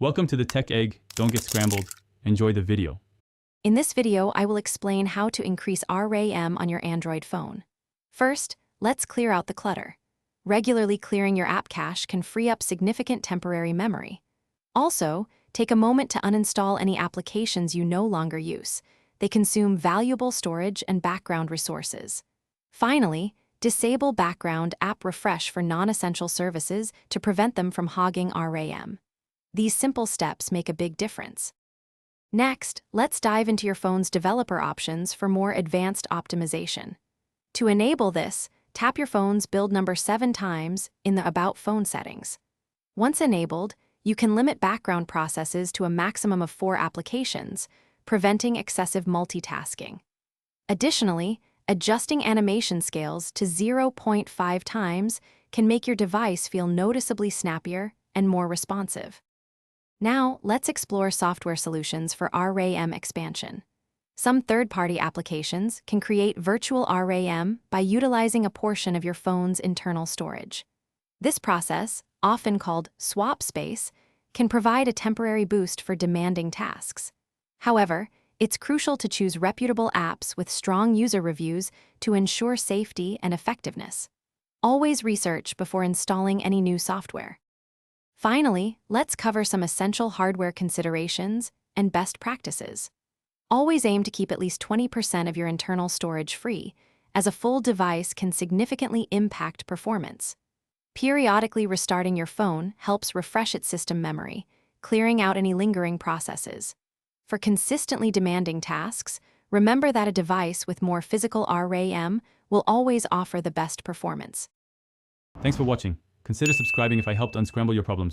Welcome to the Tech Egg. Don't get scrambled. Enjoy the video. In this video, I will explain how to increase RAM on your Android phone. First, let's clear out the clutter. Regularly clearing your app cache can free up significant temporary memory. Also, take a moment to uninstall any applications you no longer use. They consume valuable storage and background resources. Finally, disable background app refresh for non-essential services to prevent them from hogging RAM. These simple steps make a big difference. Next, let's dive into your phone's developer options for more advanced optimization. To enable this, tap your phone's build number 7 times in the About Phone settings. Once enabled, you can limit background processes to a maximum of 4 applications, preventing excessive multitasking. Additionally, adjusting animation scales to 0.5 times can make your device feel noticeably snappier and more responsive. Now, let's explore software solutions for RAM expansion. Some third-party applications can create virtual RAM by utilizing a portion of your phone's internal storage. This process, often called swap space, can provide a temporary boost for demanding tasks. However, it's crucial to choose reputable apps with strong user reviews to ensure safety and effectiveness. Always research before installing any new software. Finally, let's cover some essential hardware considerations and best practices. Always aim to keep at least 20% of your internal storage free, as a full device can significantly impact performance. Periodically restarting your phone helps refresh its system memory, clearing out any lingering processes. For consistently demanding tasks, remember that a device with more physical RAM will always offer the best performance. Thanks for watching. Consider subscribing if I helped unscramble your problems.